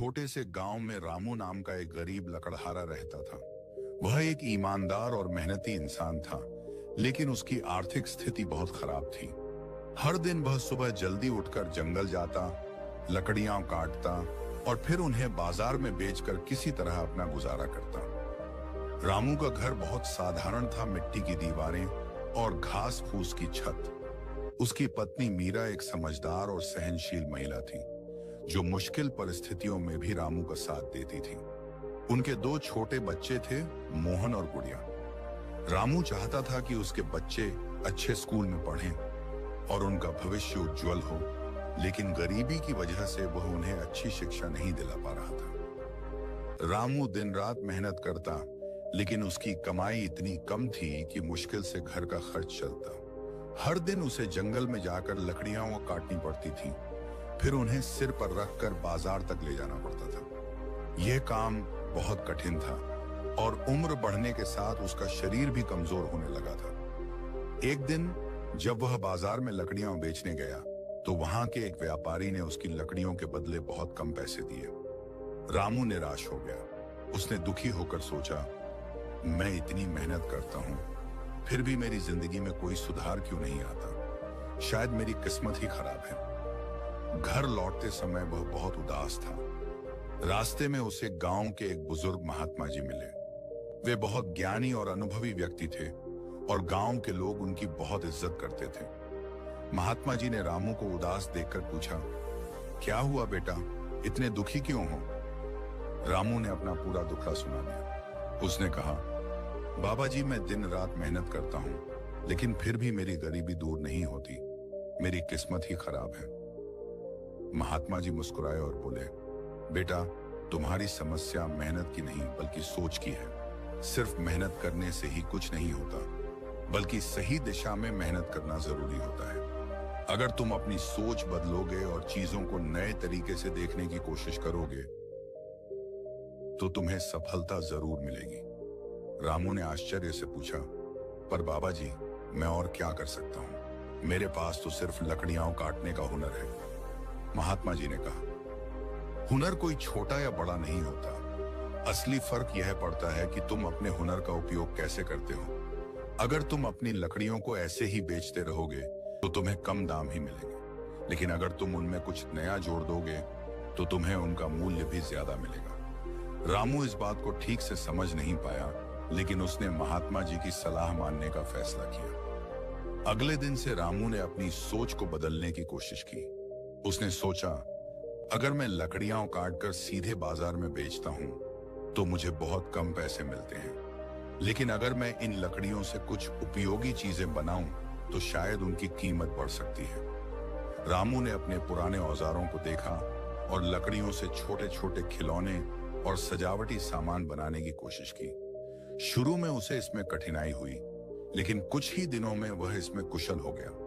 छोटे से गांव में रामू नाम का एक गरीब लकड़हारा रहता था। वह एक ईमानदार और मेहनती इंसान था, लेकिन उसकी आर्थिक स्थिति बहुत खराब थी। हर दिन वह सुबह जल्दी उठकर जंगल जाता, लकड़ियां काटता और फिर उन्हें बाजार में बेचकर किसी तरह अपना गुजारा करता। रामू का घर बहुत साधारण था, मिट्टी की दीवारें और घास फूस की छत। उसकी पत्नी मीरा एक समझदार और सहनशील महिला थी, जो मुश्किल परिस्थितियों में भी रामू का साथ देती थी। उनके दो छोटे बच्चे थे, मोहन और गुड़िया। रामू चाहता था कि उसके बच्चे अच्छे स्कूल में पढ़ें और उनका भविष्य उज्जवल हो, लेकिन गरीबी की वजह से वह उन्हें अच्छी शिक्षा नहीं दिला पा रहा था। रामू दिन रात मेहनत करता, लेकिन उसकी कमाई इतनी कम थी कि मुश्किल से घर का खर्च चलता। हर दिन उसे जंगल में जाकर लकड़ियां काटनी पड़ती थी, फिर उन्हें सिर पर रखकर बाजार तक ले जाना पड़ता था। यह काम बहुत कठिन था और उम्र बढ़ने के साथ उसका शरीर भी कमजोर होने लगा था। एक दिन जब वह बाजार में लकड़ियां बेचने गया, तो वहां के एक व्यापारी ने उसकी लकड़ियों के बदले बहुत कम पैसे दिए। रामू निराश हो गया। उसने दुखी होकर सोचा, मैं इतनी मेहनत करता हूं, फिर भी मेरी जिंदगी में कोई सुधार क्यों नहीं आता? शायद मेरी किस्मत ही खराब है। घर लौटते समय वह बहुत उदास था। रास्ते में उसे गांव के एक बुजुर्ग महात्मा जी मिले। वे बहुत ज्ञानी और अनुभवी व्यक्ति थे और गांव के लोग उनकी बहुत इज्जत करते थे। महात्मा जी ने रामू को उदास देखकर पूछा, क्या हुआ बेटा, इतने दुखी क्यों हो? रामू ने अपना पूरा दुखड़ा सुना दिया। उसने कहा, बाबा जी, मैं दिन रात मेहनत करता हूं, लेकिन फिर भी मेरी गरीबी दूर नहीं होती। मेरी किस्मत ही खराब है। महात्मा जी मुस्कुराए और बोले, बेटा, तुम्हारी समस्या मेहनत की नहीं बल्कि सोच की है। सिर्फ मेहनत करने से ही कुछ नहीं होता, बल्कि सही दिशा में मेहनत करना जरूरी होता है। अगर तुम अपनी सोच बदलोगे और चीजों को नए तरीके से देखने की कोशिश करोगे, तो तुम्हें सफलता जरूर मिलेगी। रामू ने आश्चर्य से पूछा, पर बाबा जी, मैं और क्या कर सकता हूं? मेरे पास तो सिर्फ लकड़ियां काटने का हुनर है। महात्मा जी ने कहा, हुनर कोई छोटा या बड़ा नहीं होता। असली फर्क यह पड़ता है कि तुम अपने हुनर का उपयोग कैसे करते हो। अगर तुम अपनी लकड़ियों को ऐसे ही बेचते रहोगे, तो तुम्हें कम दाम ही मिलेंगे, लेकिन अगर तुम उनमें कुछ नया जोड़ दोगे, तो तुम्हें उनका मूल्य भी ज्यादा मिलेगा। रामू इस बात को ठीक से समझ नहीं पाया, लेकिन उसने महात्मा जी की सलाह मानने का फैसला किया। अगले दिन से रामू ने अपनी सोच को बदलने की कोशिश की। उसने सोचा, अगर मैं लकड़ियां काटकर सीधे बाजार में बेचता हूं, तो मुझे बहुत कम पैसे मिलते हैं, लेकिन अगर मैं इन लकड़ियों से कुछ उपयोगी चीजें बनाऊं, तो शायद उनकी कीमत बढ़ सकती है। रामू ने अपने पुराने औजारों को देखा और लकड़ियों से छोटे छोटे खिलौने और सजावटी सामान बनाने की कोशिश की। शुरू में उसे इसमें कठिनाई हुई, लेकिन कुछ ही दिनों में वह इसमें कुशल हो गया।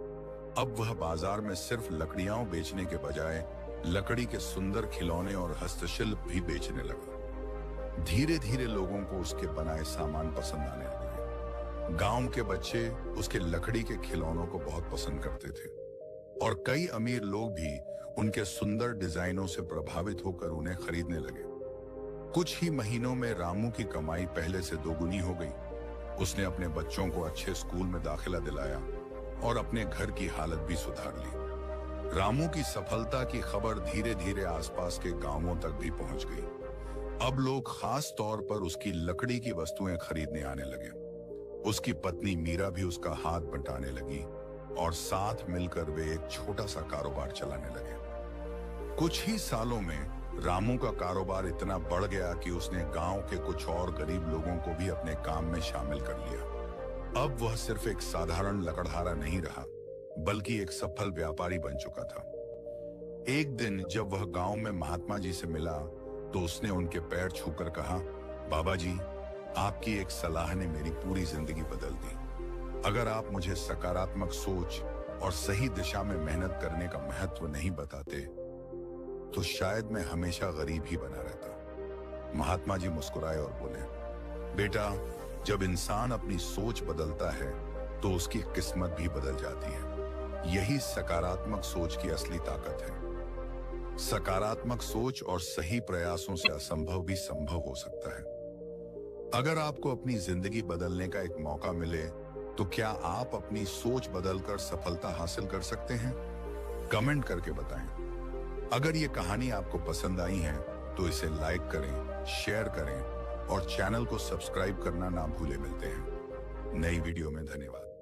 अब वह बाजार में सिर्फ लकड़ियां बेचने के बजाय लकड़ी के सुंदर खिलौने और हस्तशिल्प भी बेचने लगा। धीरे धीरे लोगों को उसके बनाए सामान पसंद आने लगे। गांव के बच्चे उसके लकड़ी के खिलौनों को बहुत पसंद करते थे और कई अमीर लोग भी उनके सुंदर डिजाइनों से प्रभावित होकर उन्हें खरीदने लगे। कुछ ही महीनों में रामू की कमाई पहले से दोगुनी हो गई। उसने अपने बच्चों को अच्छे स्कूल में दाखिला दिलाया और अपने घर की हालत भी सुधार ली। रामू की सफलता की खबर धीरे धीरे आसपास के गांवों तक भी पहुंच गई। अब लोग खास तौर पर उसकी लकड़ी की वस्तुएं खरीदने आने लगे। उसकी पत्नी मीरा भी उसका हाथ बंटाने लगी और साथ मिलकर वे एक छोटा सा कारोबार चलाने लगे। कुछ ही सालों में रामू का कारोबार इतना बढ़ गया कि उसने गांव के कुछ और गरीब लोगों को भी अपने काम में शामिल कर लिया। अब वह सिर्फ एक साधारण लकड़हारा नहीं रहा, बल्कि एक सफल व्यापारी बन चुका था। एक दिन जब वह गांव में महात्मा जी से मिला, तो उसने उनके पैर छूकर कहा, बाबा जी, आपकी एक सलाह ने मेरी पूरी जिंदगी बदल दी। अगर आप मुझे सकारात्मक सोच और सही दिशा में मेहनत करने का महत्व नहीं बताते, तो शायद मैं हमेशा गरीब ही बना रहता। महात्मा जी मुस्कुराए और बोले, बेटा, जब इंसान अपनी सोच बदलता है, तो उसकी किस्मत भी बदल जाती है। यही सकारात्मक सोच की असली ताकत है। सकारात्मक सोच और सही प्रयासों से असंभव भी संभव हो सकता है। अगर आपको अपनी जिंदगी बदलने का एक मौका मिले, तो क्या आप अपनी सोच बदलकर सफलता हासिल कर सकते हैं? कमेंट करके बताएं। अगर ये कहानी आपको पसंद आई है तो इसे लाइक करें, शेयर करें और चैनल को सब्सक्राइब करना ना भूलें। मिलते हैं नई वीडियो में। धन्यवाद।